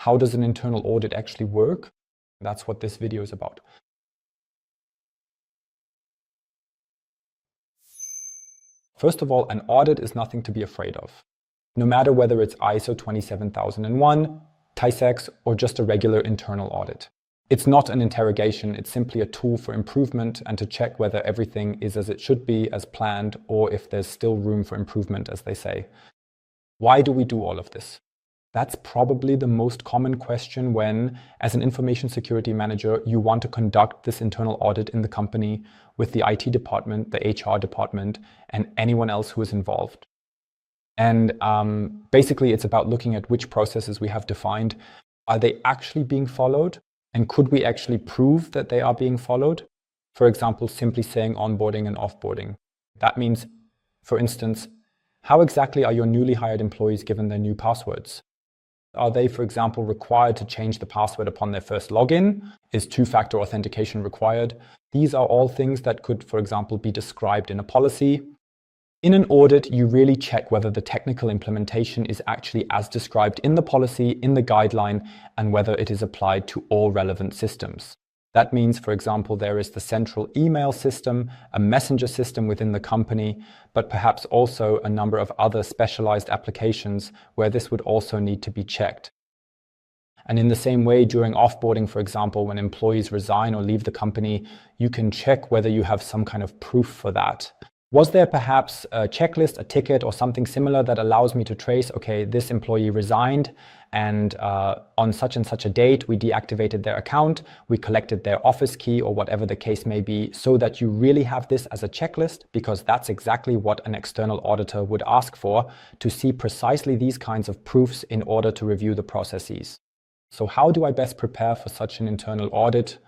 How does an internal audit actually work? That's what this video is about. First of all, an audit is nothing to be afraid of. No matter whether it's ISO 27001, TISAX, or just a regular internal audit. It's not an interrogation, it's simply a tool for improvement and to check whether everything is as it should be, as planned, or if there's still room for improvement, as they say. Why do we do all of this? That's probably the most common question when, as an information security manager, you want to conduct this internal audit in the company with the IT department, the HR department, and anyone else who is involved. And basically, it's about looking at which processes we have defined. Are they actually being followed? And could we actually prove that they are being followed? For example, simply saying onboarding and offboarding. That means, for instance, how exactly are your newly hired employees given their new passwords? Are they, for example, required to change the password upon their first login? Is two-factor authentication required? These are all things that could, for example, be described in a policy. In an audit, you really check whether the technical implementation is actually as described in the policy, in the guideline, and whether it is applied to all relevant systems. That means, for example, there is the central email system, a messenger system within the company, but perhaps also a number of other specialized applications where this would also need to be checked. And in the same way, during offboarding, for example, when employees resign or leave the company, you can check whether you have some kind of proof for that. Was there perhaps a checklist, a ticket, or something similar that allows me to trace, okay, this employee resigned, and on such and such a date, we deactivated their account, we collected their office key, or whatever the case may be, so that you really have this as a checklist, because that's exactly what an external auditor would ask for, to see precisely these kinds of proofs in order to review the processes. So how do I best prepare for such an internal audit?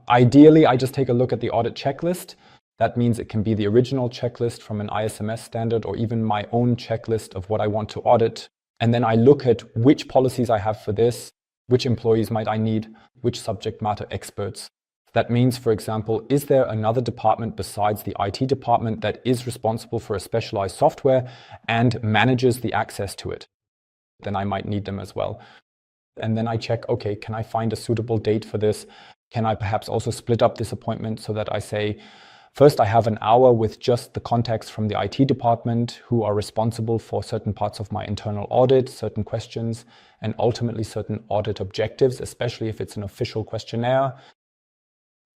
Ideally, I just take a look at the audit checklist. That means it can be the original checklist from an ISMS standard or even my own checklist of what I want to audit. And then I look at which policies I have for this, which employees might I need, which subject matter experts. That means, for example, is there another department besides the IT department that is responsible for a specialized software and manages the access to it? Then I might need them as well. And then I check, okay, can I find a suitable date for this? Can I perhaps also split up this appointment so that I say, first, I have an hour with just the contacts from the IT department who are responsible for certain parts of my internal audit, certain questions, and ultimately certain audit objectives, especially if it's an official questionnaire.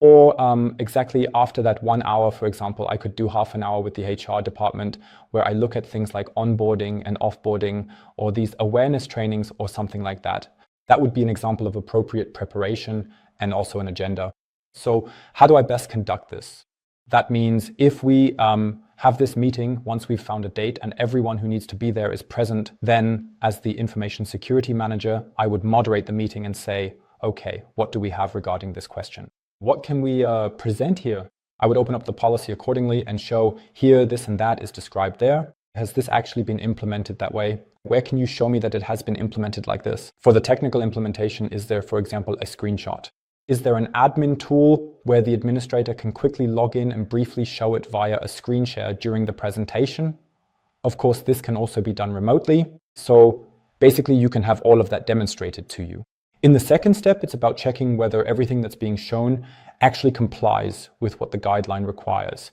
Or exactly after that 1 hour, for example, I could do half an hour with the HR department where I look at things like onboarding and offboarding or these awareness trainings or something like that. That would be an example of appropriate preparation and also an agenda. So how do I best conduct this? That means if we have this meeting, once we've found a date and everyone who needs to be there is present, then as the information security manager, I would moderate the meeting and say, okay, what do we have regarding this question? What can we present here? I would open up the policy accordingly and show here, this and that is described there. Has this actually been implemented that way? Where can you show me that it has been implemented like this? For the technical implementation, is there, for example, a screenshot? Is there an admin tool where the administrator can quickly log in and briefly show it via a screen share during the presentation? Of course, this can also be done remotely. So basically, you can have all of that demonstrated to you. In the second step, it's about checking whether everything that's being shown actually complies with what the guideline requires.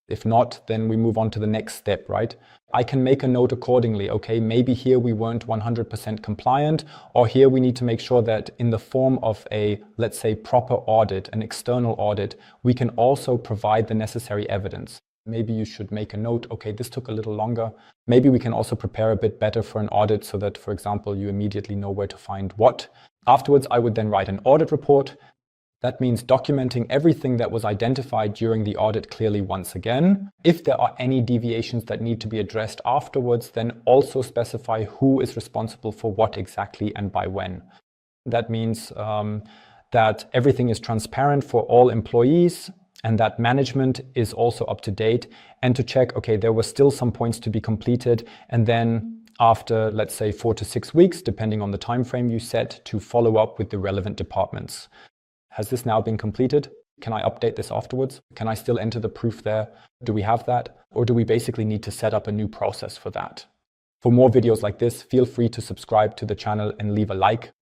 If not, then we move on to the next step, right? I can make a note accordingly. Okay, maybe here we weren't 100% compliant, or here we need to make sure that in the form of a, let's say, proper audit, an external audit, we can also provide the necessary evidence. Maybe you should make a note, okay, this took a little longer. Maybe we can also prepare a bit better for an audit so that, for example, you immediately know where to find what. Afterwards, I would then write an audit report. That means documenting everything that was identified during the audit clearly once again. If there are any deviations that need to be addressed afterwards, then also specify who is responsible for what exactly and by when. That means that everything is transparent for all employees and that management is also up to date, and to check, okay, there were still some points to be completed, and then after, let's say, 4 to 6 weeks, depending on the time frame you set, to follow up with the relevant departments. Has this now been completed? Can I update this afterwards? Can I still enter the proof there? Do we have that? Or do we basically need to set up a new process for that? For more videos like this, feel free to subscribe to the channel and leave a like.